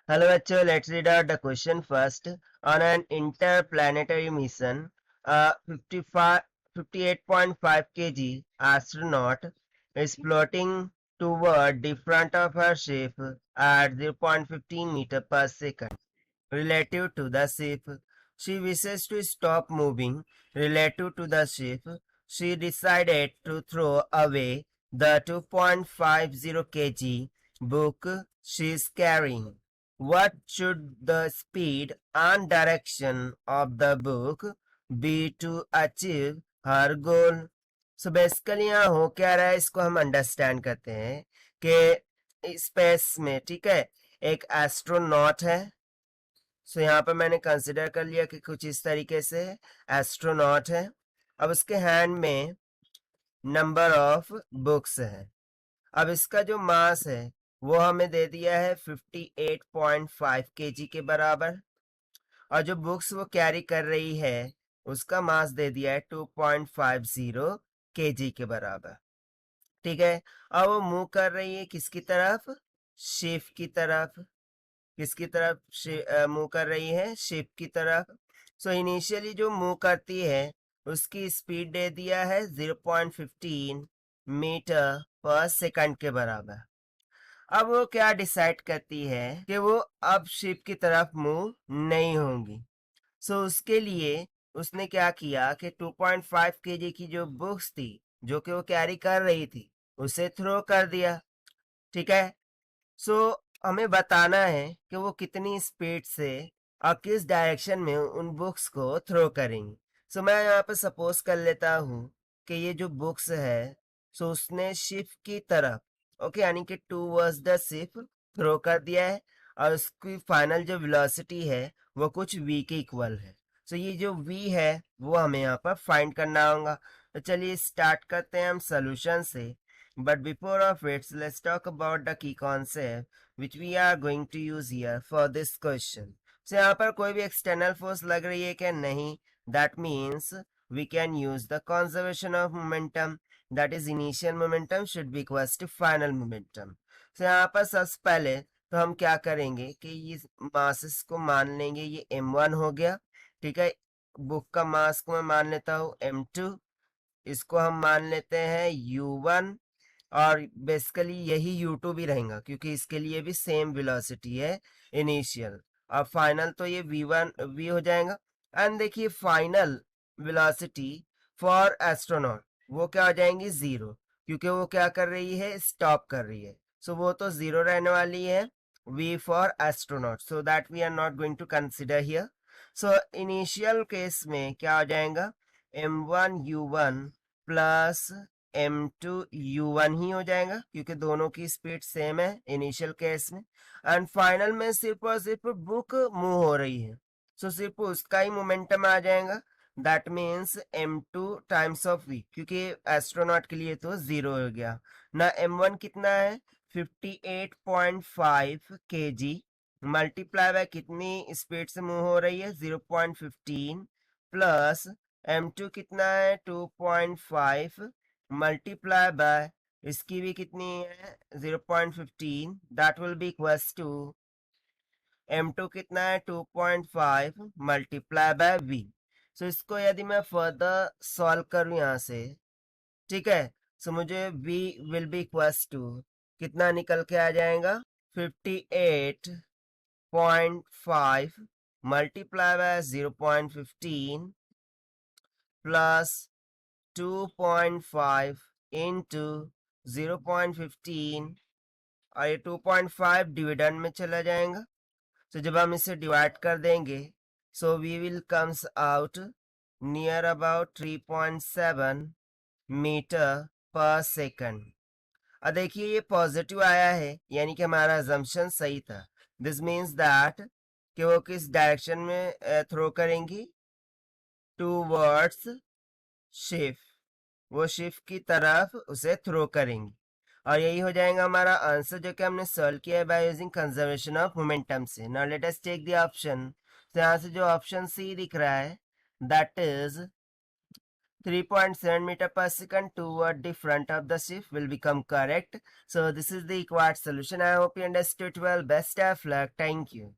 Hello, bachcho. Let's read out the question first. On an interplanetary mission, a 58.5 kg astronaut is floating toward the front of her ship at 0.15 meter per second. Relative to the ship, she wishes to stop moving. Relative to the ship, she decided to throw away the 2.50 kg book she is carrying. What should the speed and direction of the book be to achieve her goal? So basically यहाँ हो क्या रहा है इसको हम understand करते हैं कि स्पेस में, ठीक है, एक एस्ट्रोनॉट है। सो यहाँ पर मैंने कंसिडर कर लिया कि कुछ इस तरीके से एस्ट्रोनॉट है। अब उसके हैंड में नंबर ऑफ बुक्स है। अब इसका जो मास है वो हमें दे दिया है 58.5 केजी के बराबर, और जो बुक्स वो कैरी कर रही है उसका मास दे दिया है 2.50 केजी के बराबर, ठीक है। अब वो मूव कर रही है किसकी तरफ? शिप की तरफ। किसकी तरफ मूव कर रही है? शिप की तरफ। सो इनिशियली जो मूव करती है उसकी स्पीड दे दिया है 0.15 मीटर पर सेकंड के बराबर। अब वो क्या डिसाइड करती है कि वो अब शिप की तरफ मूव नहीं होंगी। सो उसके लिए उसने क्या किया कि 2.5 केजी की जो बुक्स थी जो कि वो कैरी कर रही थी उसे थ्रो कर दिया, ठीक है। सो हमें बताना है कि वो कितनी स्पीड से और किस डायरेक्शन में उन बुक्स को थ्रो करेंगी। सो मैं यहाँ पर सपोज कर लेता हूँ कि ये जो बुक्स है सो उसने शिप की तरफ, ओके, यानी कि टूवर्ड्स द शिप थ्रो कर दिया है, और उसकी फाइनल जो वेलोसिटी है वो कुछ v के इक्वल है। सो ये जो v है वो हमें यहाँ पर फाइंड करना होगा। तो चलिए स्टार्ट करते हैं हम सोल्यूशन से। But before of it, let's talk about the key concept which we are going to use here for this question. So यहाँ पर कोई भी external force लग रही है क्या? नहीं. That means we can use the conservation of momentum. That is initial momentum should be equals to final momentum. So यहाँ पर सबसे पहले तो हम क्या करेंगे कि ये मासेस को मान लेंगे, ये m1 हो गया, ठीक है। बुक का मास को मैं मान लेता हूँ m2, इसको हम मान लेते हैं u1, और बेसिकली यही u2 भी रहेगा क्योंकि इसके लिए भी सेम वेलोसिटी है इनिशियल, और फाइनल तो ये v1 v हो जाएगा। एंड देखिए फाइनल वेलोसिटी फॉर एस्ट्रोनॉट वो क्या हो जाएंगी? जीरो, क्योंकि वो क्या कर रही है? स्टॉप कर रही है। सो वो तो जीरो रहने वाली है v for astronaut, so that we are not going to consider here. So initial case में क्या हो जाएगा? m1 u1 plus m2 u1 ही हो जाएगा क्योंकि दोनों की स्पीड सेम है इनिशियल केस में। एंड फाइनल में सिर्फ और सिर्फ बुक मूव हो रही है, सो सिर्फ उसका ही मोमेंटम आ जाएगा। That means m2 times of v, क्योंकि एस्ट्रोनॉट के लिए तो जीरो हो गया ना। m1 कितना है? 58.5 kg मल्टीप्लाई बाय कितनी स्पीड से मूव हो रही है? 0.15 प्लस m2 कितना है? 2.5 मल्टीप्लाई बाय इसकी भी कितनी है? 0.15, that will be equals to m2 कितना है? 2.5 मल्टीप्लाई बाय v। सो इसको यदि मैं फर्दर सॉल्व करूं यहाँ से, ठीक है, सो मुझे v will be equals to कितना निकल के आ जाएगा? 58.5 मल्टीप्लाई बाय 0.15 प्लस 2.5 इंटू 0.15, और ये 2.5 डिविडेंड में चला जाएगा। तो जब हम इसे डिवाइड कर देंगे so we will comes out near about 3.7 metre पर सेकंड। अब देखिए ये पॉजिटिव आया है यानी कि हमारा अजम्पशन सही था। दिस मीन्स दैट कि वो किस डायरेक्शन में थ्रो करेंगी? टूवर्ड्स शिफ्ट, वो शिफ्ट की तरफ उसे थ्रो करेंगी, और यही हो जाएगा हमारा आंसर जो कि हमने सॉल्व किया है by using conservation of momentum से। Now let us take the option. तो यहाँ से जो ऑप्शन सी दिख रहा है that is 3.7 meter per second toward the front of the ship will become correct. So this is the required solution. I hope you understood well. Best of luck. Thank you.